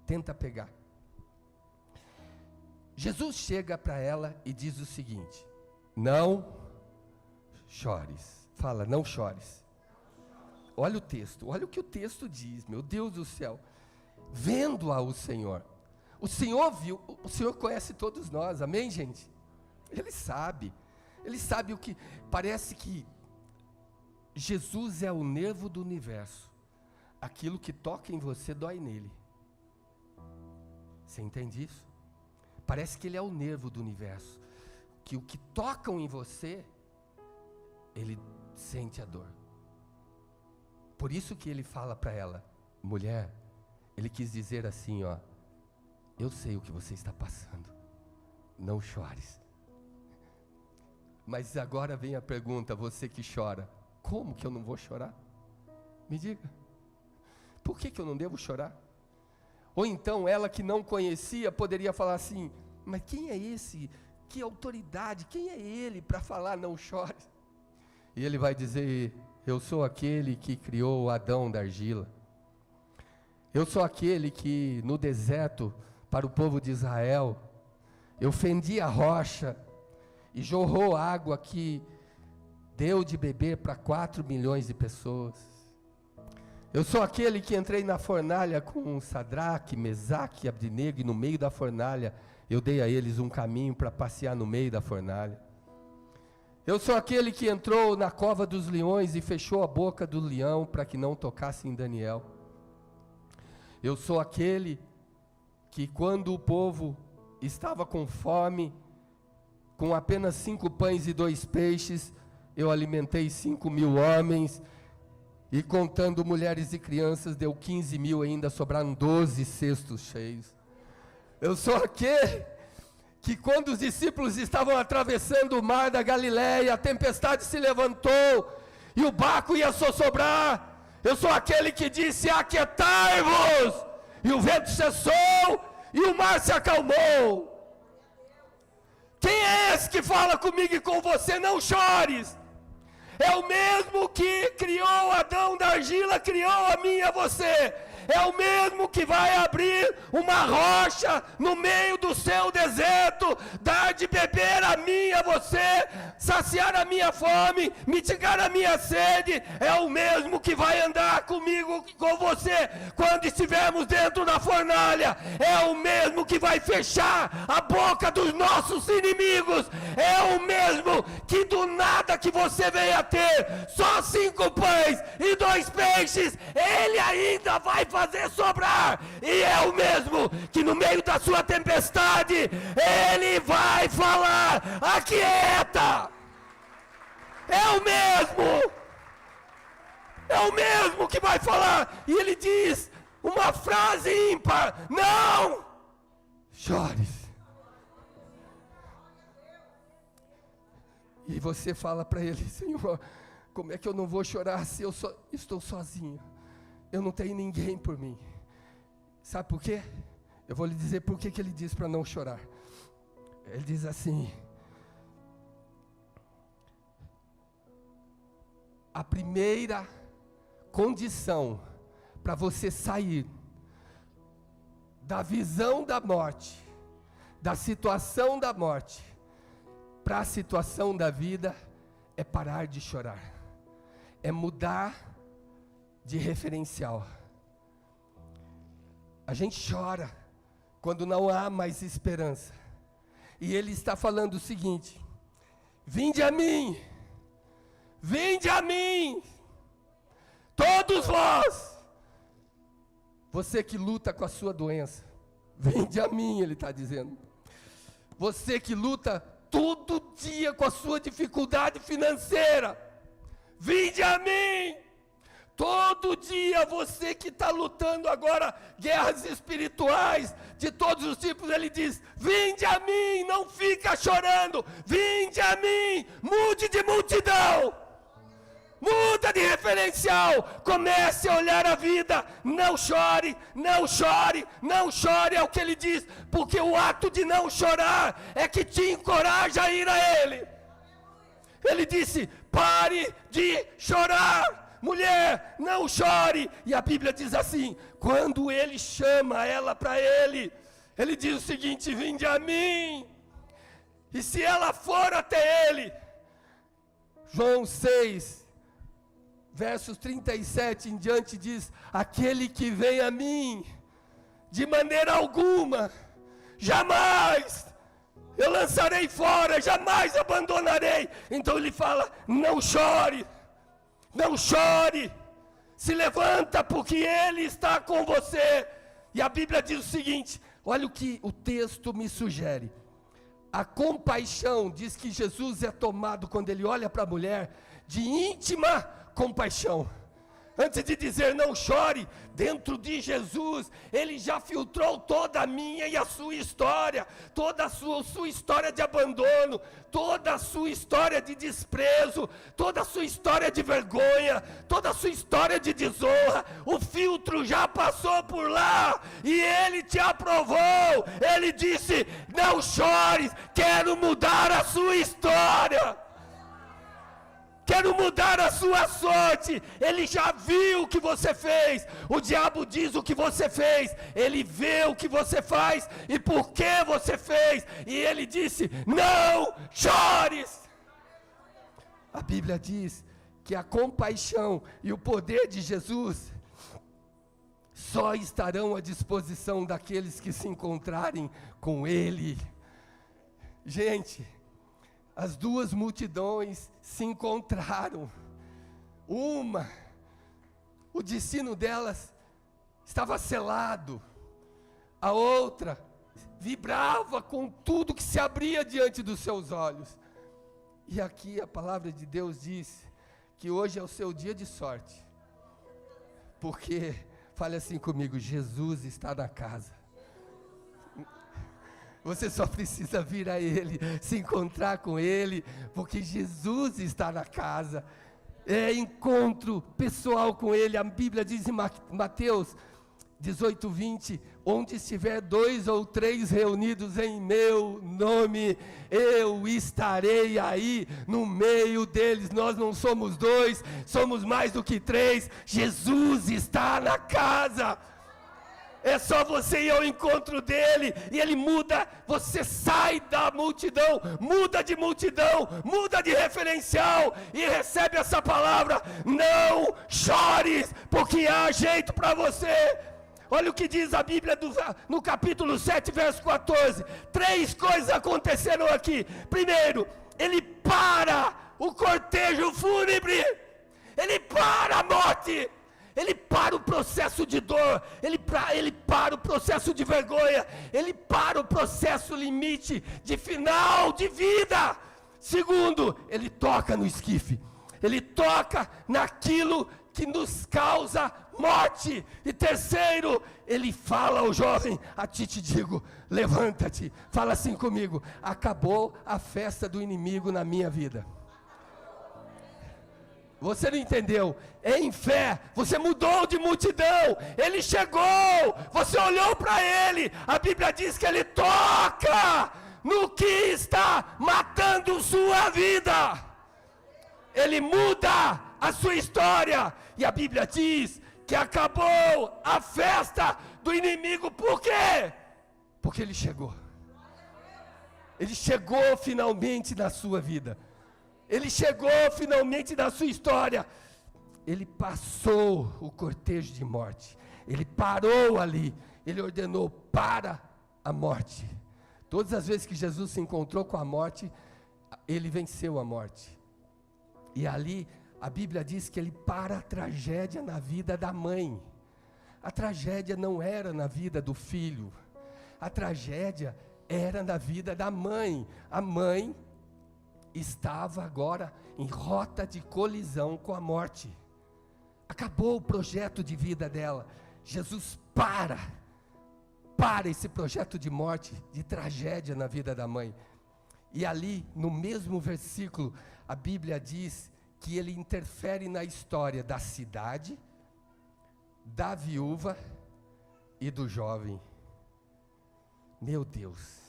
Speaker 1: Tenta pegar. Jesus chega para ela e diz o seguinte: não chores. Fala, não chores. Olha o texto, olha o que o texto diz, meu Deus do céu. Vendo-a o Senhor viu, o Senhor conhece todos nós, amém, gente? Ele sabe o que, parece que Jesus é o nervo do universo. Aquilo que toca em você dói nele. Você entende isso? Parece que ele é o nervo do universo, que o que tocam em você, ele sente a dor. Por isso que ele fala para ela, mulher, ele quis dizer assim, ó, eu sei o que você está passando, não chores. Mas agora vem a pergunta, você que chora, como que eu não vou chorar? Me diga, por que eu não devo chorar? Ou então ela que não conhecia poderia falar assim, mas quem é esse? Que autoridade, quem é ele para falar não chore? E ele vai dizer, eu sou aquele que criou Adão da argila. Eu sou aquele que no deserto, para o povo de Israel, eu fendi a rocha e jorrou água que deu de beber para 4 milhões de pessoas. Eu sou aquele que entrei na fornalha com Sadraque, Mesaque e Abdenego, e no meio da fornalha eu dei a eles um caminho para passear no meio da fornalha. Eu sou aquele que entrou na cova dos leões e fechou a boca do leão para que não tocasse em Daniel. Eu sou aquele que quando o povo estava com fome, com apenas 5 pães e 2 peixes, eu alimentei 5.000 homens, e contando mulheres e crianças, deu 15.000 ainda, sobraram 12 cestos cheios. Eu sou aquele que quando os discípulos estavam atravessando o mar da Galileia, a tempestade se levantou, e o barco ia sossobrar. Eu sou aquele que disse, aquietai-vos, e o vento cessou, e o mar se acalmou. Quem é esse que fala comigo e com você, não chores? É o mesmo que criou Adão da argila, criou a mim e a você. é o mesmo que vai abrir uma rocha no meio do seu deserto, dar de beber a mim e a você, saciar a minha fome, mitigar a minha sede, é o mesmo que vai andar comigo e com você quando estivermos dentro da fornalha, é o mesmo que vai fechar a boca dos nossos inimigos, é o mesmo que do nada que você venha ter só 5 pães e 2 peixes, Ele ainda vai fazer sobrar, e é o mesmo que no meio da sua tempestade, Ele vai falar: aquieta. É o mesmo que vai falar, e Ele diz uma frase ímpar: não chores. E você fala para Ele: Senhor, como é que eu não vou chorar se eu estou sozinho? Eu não tenho ninguém por mim. Sabe por quê? Eu vou lhe dizer por que Ele diz para não chorar. Ele diz assim: a primeira condição para você sair da visão da morte, da situação da morte, para a situação da vida, é parar de chorar, é mudar de referencial. A gente chora quando não há mais esperança, e Ele está falando o seguinte: vinde a mim, todos vós, você que luta com a sua doença, vinde a mim, Ele está dizendo. Você que luta todo dia com a sua dificuldade financeira, vinde a mim. Todo dia, você que está lutando agora guerras espirituais de todos os tipos, Ele diz: vinde a mim, não fica chorando, vinde a mim, mude de multidão, muda de referencial, comece a olhar a vida, não chore, não chore, não chore, é o que Ele diz, porque o ato de não chorar é que te encoraja a ir a Ele. Ele disse: pare de chorar. Mulher, não chore. E a Bíblia diz assim: quando Ele chama ela para Ele, Ele diz o seguinte: vinde a mim. E se ela for até Ele, João 6, versos 37 em diante diz: aquele que vem a mim, de maneira alguma, jamais eu lançarei fora, jamais abandonarei. Então Ele fala: não chore. Não chore, se levanta, porque Ele está com você. E a Bíblia diz o seguinte: olha o que o texto me sugere. A compaixão, diz que Jesus é tomado, quando Ele olha para a mulher, de íntima compaixão. Antes de dizer não chore, dentro de Jesus, Ele já filtrou toda a minha e a sua história, toda a sua história de abandono, toda a sua história de desprezo, toda a sua história de vergonha, toda a sua história de desonra. O filtro já passou por lá e Ele te aprovou. Ele disse: não chores, quero mudar a sua história. Quero mudar a sua sorte. Ele já viu o que você fez. O diabo diz o que você fez. Ele vê o que você faz e por que você fez. E Ele disse: não chores. A Bíblia diz que a compaixão e o poder de Jesus só estarão à disposição daqueles que se encontrarem com Ele. Gente, as duas multidões se encontraram. O destino delas estava selado. A outra vibrava com tudo que se abria diante dos seus olhos. E aqui a palavra de Deus diz que hoje é o seu dia de sorte. Porque, fale assim comigo: Jesus está na casa. Você só precisa vir a Ele, se encontrar com Ele, porque Jesus está na casa. É encontro pessoal com Ele. A Bíblia diz em Mateus 18:20, onde estiver 2 ou 3 reunidos em meu nome, eu estarei aí no meio deles. Nós não somos 2, somos mais do que 3. Jesus está na casa. É só você ir ao encontro dele e ele muda. Você sai da multidão, muda de multidão, muda de referencial e recebe essa palavra. Não chores, porque há jeito para você. Olha o que diz a Bíblia no capítulo 7, verso 14. 3 coisas aconteceram aqui. Primeiro, ele para o cortejo fúnebre, ele para a morte. Ele para o processo de dor, ele para o processo de vergonha, ele para o processo limite de final de vida. Segundo, ele toca no esquife, ele toca naquilo que nos causa morte. E terceiro, ele fala ao jovem: a ti te digo, levanta-te. Fala assim comigo: acabou a festa do inimigo na minha vida. Você não entendeu? Em fé, você mudou de multidão. Ele chegou, você olhou para ele. A Bíblia diz que ele toca no que está matando sua vida. Ele muda a sua história. E a Bíblia diz que acabou a festa do inimigo. Por quê? Porque ele chegou. Ele chegou finalmente na sua vida. Ele chegou finalmente na sua história. Ele passou o cortejo de morte. Ele parou ali. Ele ordenou: para a morte. Todas as vezes que Jesus se encontrou com a morte, ele venceu a morte. E ali a Bíblia diz que ele para a tragédia na vida da mãe. A tragédia não era na vida do filho. A tragédia era na vida da mãe. A mãe estava agora em rota de colisão com a morte. Acabou o projeto de vida dela. Jesus para esse projeto de morte, de tragédia na vida da mãe. E ali, no mesmo versículo, a Bíblia diz que ele interfere na história da cidade, da viúva e do jovem. Meu Deus!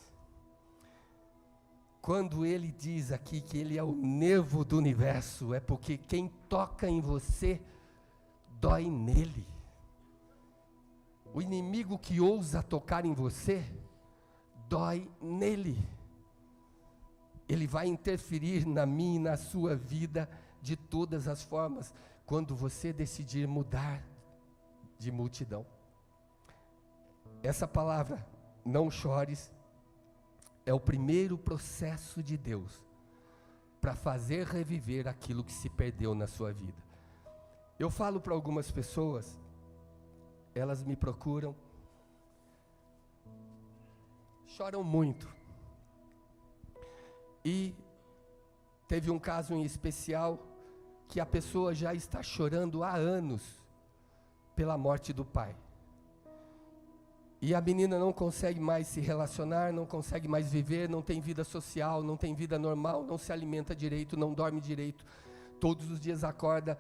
Speaker 1: Quando ele diz aqui que ele é o nervo do universo, é porque quem toca em você, dói nele. O inimigo que ousa tocar em você, dói nele. Ele vai interferir na minha e na sua vida de todas as formas, quando você decidir mudar de multidão. Essa palavra, não chores, é o primeiro processo de Deus para fazer reviver aquilo que se perdeu na sua vida. Eu falo para algumas pessoas, elas me procuram, choram muito. E teve um caso em especial que a pessoa já está chorando há anos pela morte do pai. E a menina não consegue mais se relacionar, não consegue mais viver, não tem vida social, não tem vida normal, não se alimenta direito, não dorme direito. Todos os dias acorda.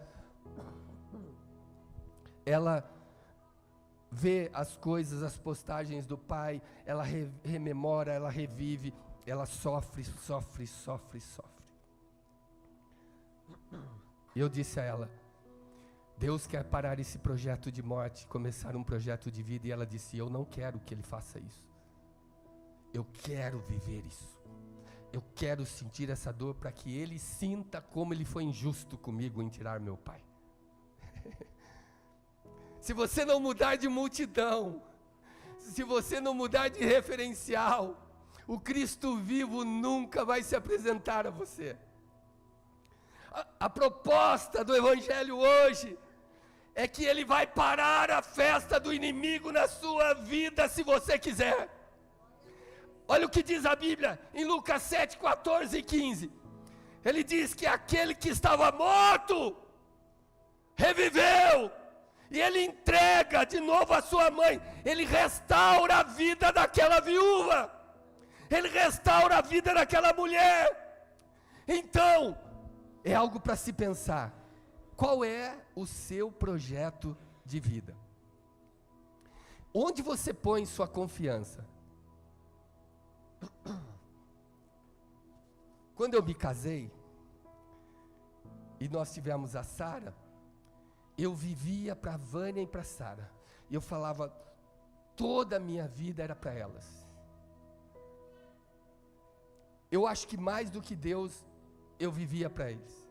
Speaker 1: Ela vê as coisas, as postagens do pai, ela rememora, ela revive, ela sofre. E eu disse a ela: Deus quer parar esse projeto de morte, começar um projeto de vida. E ela disse: eu não quero que Ele faça isso. Eu quero viver isso. Eu quero sentir essa dor para que Ele sinta como Ele foi injusto comigo em tirar meu pai. Se você não mudar de multidão, se você não mudar de referencial, o Cristo vivo nunca vai se apresentar a você. A proposta do Evangelho hoje é que ele vai parar a festa do inimigo na sua vida, se você quiser. Olha o que diz a Bíblia em Lucas 7, 14 e 15. Ele diz que aquele que estava morto, reviveu, e ele entrega de novo a sua mãe. Ele restaura a vida daquela viúva, ele restaura a vida daquela mulher. Então, é algo para se pensar. Qual é o seu projeto de vida? Onde você põe sua confiança? Quando eu me casei, e nós tivemos a Sara, eu vivia para a Vânia e para a Sara. E eu falava: Toda a minha vida era para elas. Eu acho que mais do que Deus, eu vivia para eles.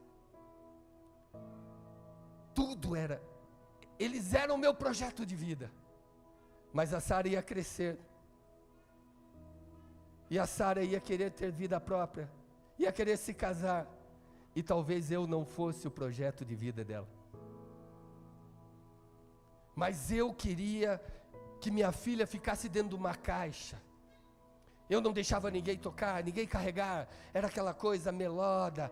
Speaker 1: Tudo era, eles eram o meu projeto de vida. Mas a Sara ia crescer. E a Sara ia querer ter vida própria. Ia querer se casar. E talvez eu não fosse o projeto de vida dela. Mas eu queria que minha filha ficasse dentro de uma caixa. Eu não deixava ninguém tocar, ninguém carregar. Era aquela coisa melosa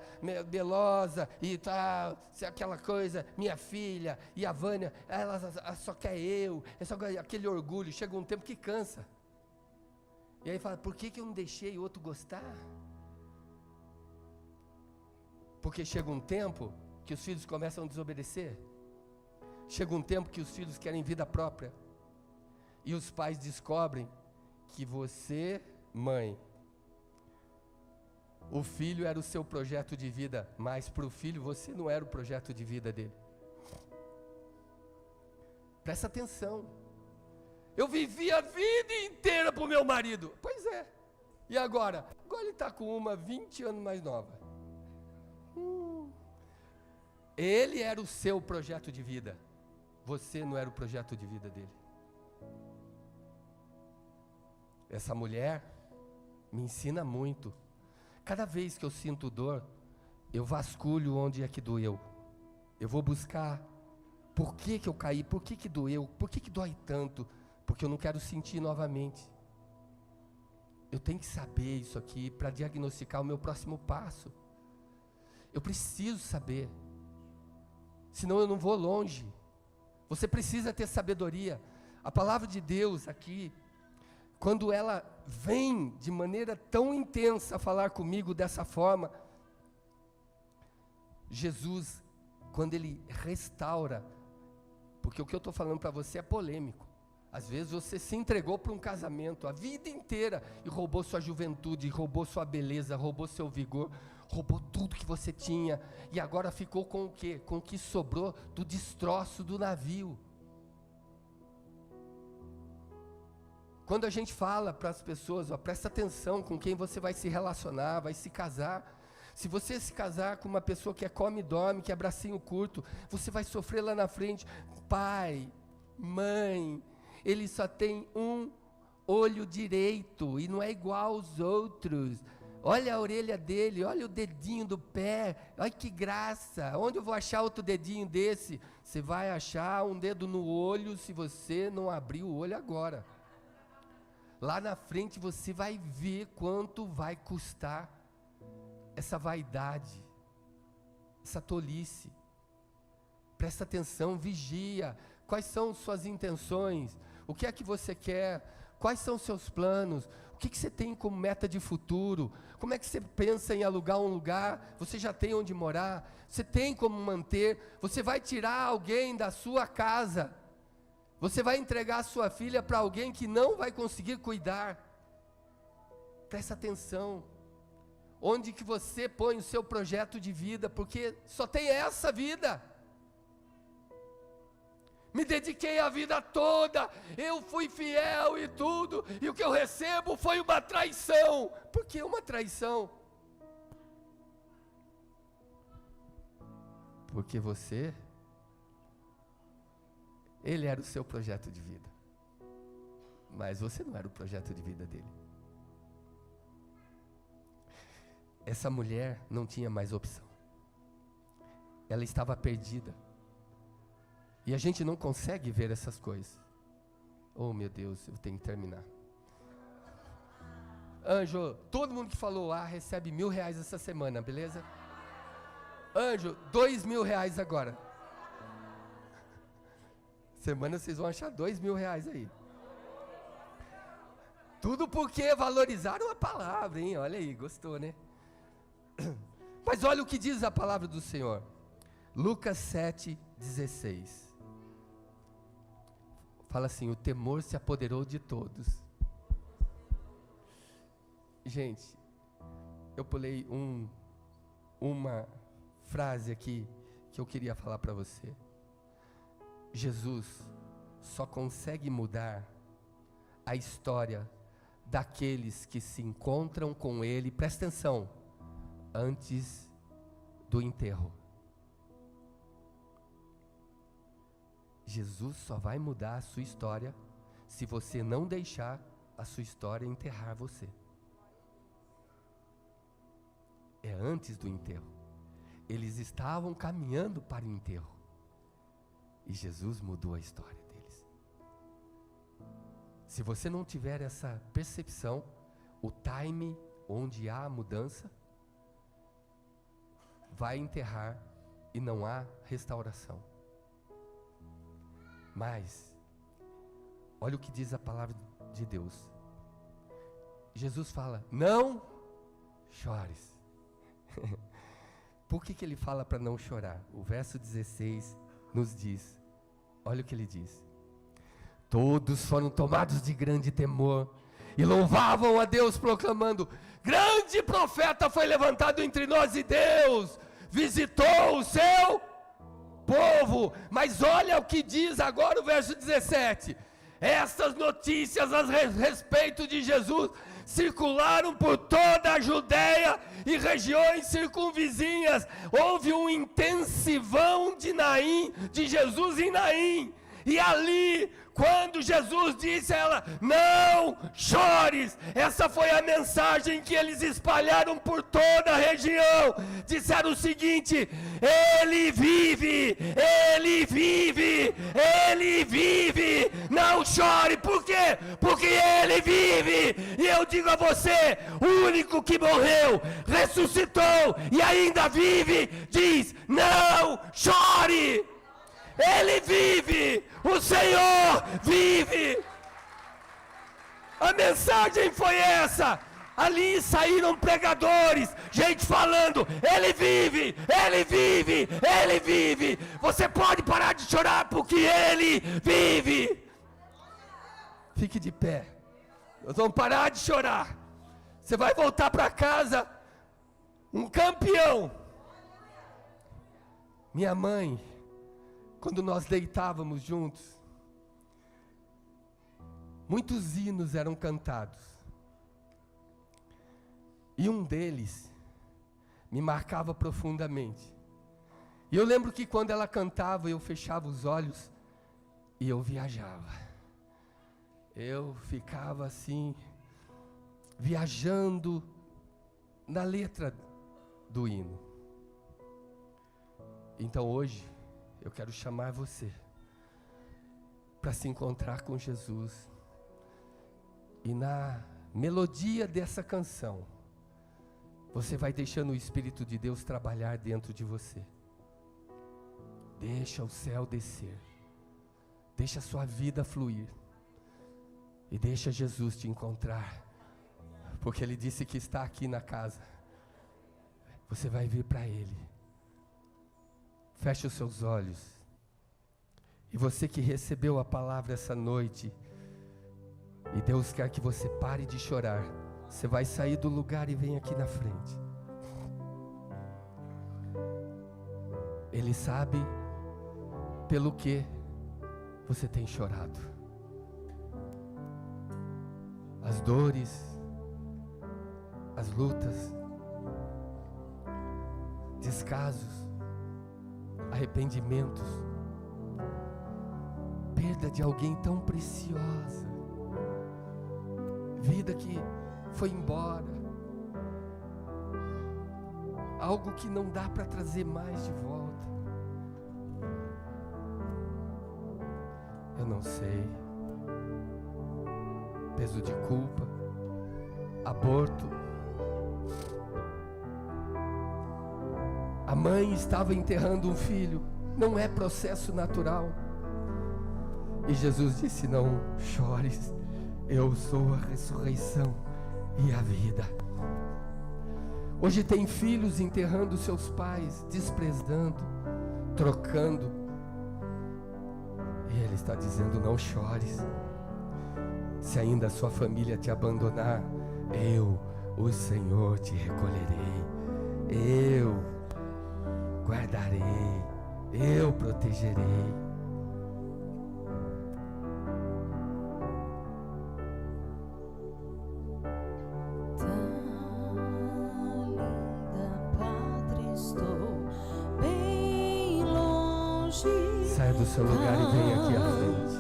Speaker 1: e tal, aquela coisa, minha filha e a Vânia, ela só quer eu, é só aquele orgulho. Chega um tempo que cansa. E aí fala, por que eu não deixei o outro gostar? Porque chega um tempo que os filhos começam a desobedecer. Chega um tempo que os filhos querem vida própria. E os pais descobrem que você, mãe, o filho era o seu projeto de vida, mas para o filho você não era o projeto de vida dele. Presta atenção. Eu vivi a vida inteira para o meu marido. Pois é. E agora? Agora ele está com uma 20 anos mais nova. Ele era o seu projeto de vida. Você não era o projeto de vida dele. Essa mulher me ensina muito. Cada vez que eu sinto dor, eu vasculho onde é que doeu. Eu vou buscar por que eu caí, por que doeu, por que dói tanto, porque eu não quero sentir novamente. Eu tenho que saber isso aqui para diagnosticar o meu próximo passo. Eu preciso saber, senão eu não vou longe. Você precisa ter sabedoria. A palavra de Deus aqui, quando ela vem de maneira tão intensa falar comigo dessa forma, Jesus, quando Ele restaura, porque o que eu estou falando para você é polêmico. Às vezes você se entregou para um casamento a vida inteira e roubou sua juventude, roubou sua beleza, roubou seu vigor, roubou tudo que você tinha e agora ficou com o quê? Com o que sobrou do destroço do navio. Quando a gente fala para as pessoas, ó, presta atenção com quem você vai se relacionar, vai se casar. Se você se casar com uma pessoa que é come e dorme, que é bracinho curto, você vai sofrer lá na frente. Pai, mãe, ele só tem um olho direito e não é igual aos outros. Olha a orelha dele, olha o dedinho do pé, olha que graça. Onde eu vou achar outro dedinho desse? Você vai achar um dedo no olho se você não abrir o olho agora. Lá na frente você vai ver quanto vai custar essa vaidade, essa tolice. Presta atenção, vigia. Quais são suas intenções? O que é que você quer? Quais são seus planos? O que você tem como meta de futuro? Como é que você pensa em alugar um lugar? Você já tem onde morar? Você tem como manter? Você vai tirar alguém da sua casa? Você vai entregar a sua filha para alguém que não vai conseguir cuidar? Presta atenção. Onde que você põe o seu projeto de vida? Porque só tem essa vida. Me dediquei a vida toda, eu fui fiel e tudo, e o que eu recebo foi uma traição. Por que uma traição? Porque ele era o seu projeto de vida, mas você não era o projeto de vida dele. Essa mulher não tinha mais opção, ela estava perdida. E a gente não consegue ver essas coisas. Oh meu Deus, eu tenho que terminar. Anjo, todo mundo que falou recebe R$1.000 essa semana, beleza? Anjo, R$2.000 agora. Semana vocês vão achar R$2.000 aí. Tudo porque valorizaram a palavra, hein? Olha aí, gostou, né? Mas olha o que diz a palavra do Senhor. Lucas 7:16. Fala assim, o temor se apoderou de todos. Gente, eu pulei uma frase aqui que eu queria falar para você. Jesus só consegue mudar a história daqueles que se encontram com Ele, presta atenção, antes do enterro. Jesus só vai mudar a sua história se você não deixar a sua história enterrar você. É antes do enterro. Eles estavam caminhando para o enterro. E Jesus mudou a história deles. Se você não tiver essa percepção, o time onde há a mudança, vai enterrar e não há restauração. Mas, olha o que diz a palavra de Deus. Jesus fala, não chores. Por que ele fala para não chorar? O verso 16 nos diz, olha o que ele diz. Todos foram tomados de grande temor e louvavam a Deus proclamando, grande profeta foi levantado entre nós e Deus visitou o seu povo. Mas olha o que diz agora o verso 17. Estas notícias a respeito de Jesus circularam por toda a Judeia e regiões circunvizinhas. Houve um intensivão de Jesus em Naim. E ali, quando Jesus disse a ela, não chores, essa foi a mensagem que eles espalharam por toda a região. Disseram o seguinte, Ele vive, Ele vive, Ele vive, não chore, por quê? Porque Ele vive. E eu digo a você, o único que morreu, ressuscitou e ainda vive, diz, não chore. Ele vive, o Senhor vive. A mensagem foi essa. Ali saíram pregadores, gente falando, Ele vive, Ele vive, Ele vive. Você pode parar de chorar porque Ele vive. Fique de pé. Nós vamos parar de chorar. Você vai voltar para casa um campeão. Minha mãe, quando nós deitávamos juntos, muitos hinos eram cantados. E um deles me marcava profundamente. E eu lembro que quando ela cantava, eu fechava os olhos e eu viajava. Eu ficava assim, viajando na letra do hino. Então hoje, eu quero chamar você para se encontrar com Jesus. E na melodia dessa canção, você vai deixando o Espírito de Deus trabalhar dentro de você. Deixa o céu descer. Deixa a sua vida fluir. E deixa Jesus te encontrar. Porque Ele disse que está aqui na casa. Você vai vir para Ele. Feche os seus olhos. E você que recebeu a palavra essa noite, e Deus quer que você pare de chorar, você vai sair do lugar e vem aqui na frente. Ele sabe pelo que você tem chorado. As dores, as lutas, descasos, arrependimentos, perda de alguém tão preciosa, vida que foi embora, algo que não dá para trazer mais de volta. Eu não sei, peso de culpa, aborto. A mãe estava enterrando um filho, não é processo natural. E Jesus disse, não chores, eu sou a ressurreição e a vida. Hoje tem filhos enterrando seus pais, desprezando, trocando. E Ele está dizendo, não chores. Se ainda a sua família te abandonar, eu, o Senhor, te recolherei. Eu guardarei, eu protegerei. saia do seu lugar e venha aqui à frente.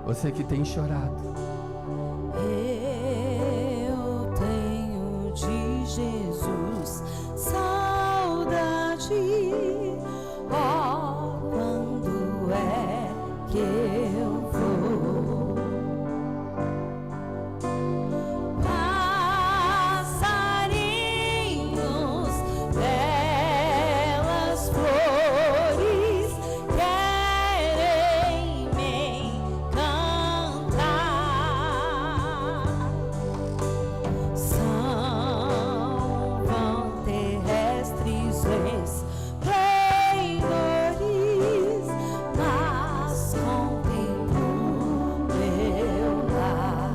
Speaker 1: Você que tem chorado,
Speaker 2: eu tenho de Jesus saudade. Oh, quando é que eu vou? Passarinhos, belas flores querem me cantar. São vão terrestres esplendores, mas contemplo meu lar.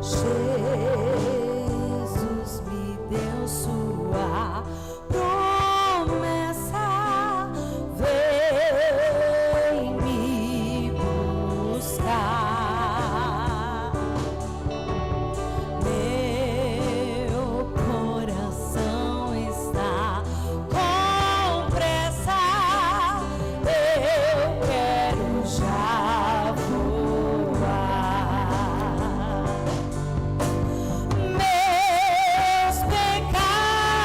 Speaker 2: Jesus me deu sua promessa, vem me buscar. Meu coração está com pressa, eu quero já voar. Meus pecados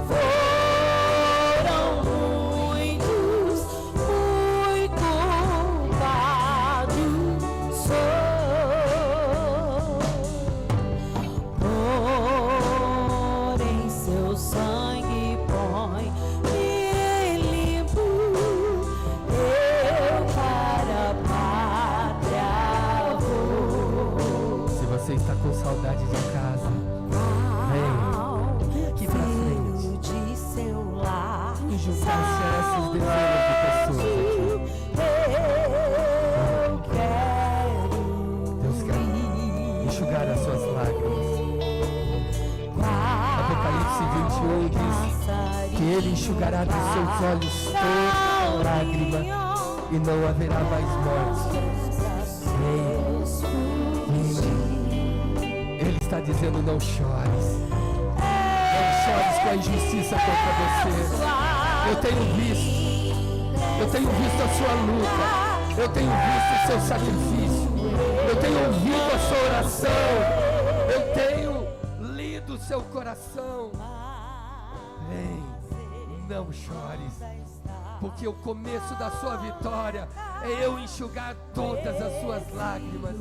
Speaker 2: foram muitos, fui culpado sou. Porém seu sangue põe-me limpo, eu para a pátria vou.
Speaker 1: se você está com saudade de casa, vem aqui pra frente
Speaker 2: De seu lar,
Speaker 1: e juntar-se a essas dezenas de pessoas aqui.
Speaker 2: eu quero
Speaker 1: Deus quer enxugar as suas lágrimas. Apocalipse 21 diz que Ele enxugará dos seus olhos toda lágrima e não haverá mais morte. Ele está dizendo: não chores. Não chores com a injustiça contra você. Eu tenho visto a sua luta. Eu tenho visto o seu sacrifício. Eu tenho ouvido a sua oração. Eu tenho lido o seu coração. Vem, não chores, porque o começo da sua vitória é eu enxugar todas as suas lágrimas.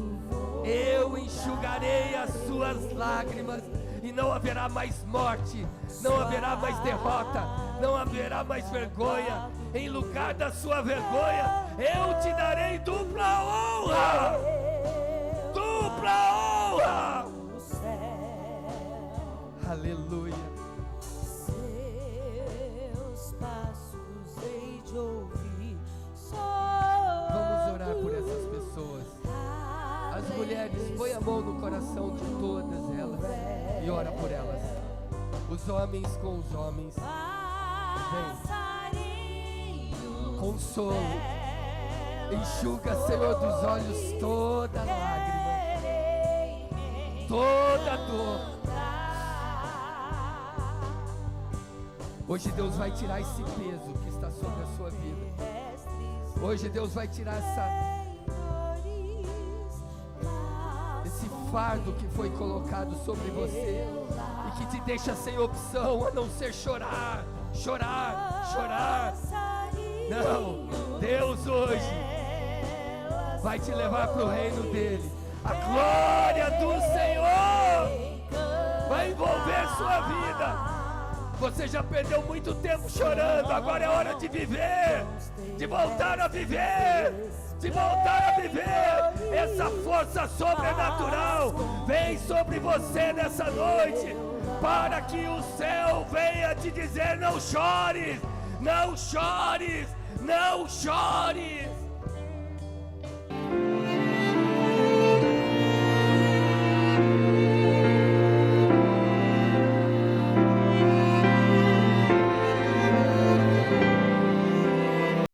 Speaker 1: Eu enxugarei as suas lágrimas e não haverá mais morte, não haverá mais derrota, não haverá mais vergonha. Em lugar da sua vergonha, eu te darei dupla honra. Dupla honra. Aleluia.
Speaker 2: Seus passos hei de ouvir.
Speaker 1: Vamos orar por essas pessoas. As mulheres, põe a mão no coração de todas elas e ora por elas. Os homens com os homens. Vem. Consolo. Enxuga, Senhor, dos olhos toda lágrima, toda dor. Hoje Deus vai tirar esse peso que está sobre a sua vida. Hoje Deus vai tirar esse fardo que foi colocado sobre você e que te deixa sem opção a não ser chorar, chorar, chorar. Não, Deus hoje vai te levar para o reino dele. A glória do Senhor vai envolver sua vida. Você já perdeu muito tempo chorando, agora é hora de viver, de voltar a viver, de voltar a viver. Essa força sobrenatural vem sobre você nessa noite, para que o céu venha te dizer: não chores, não chores, não chores.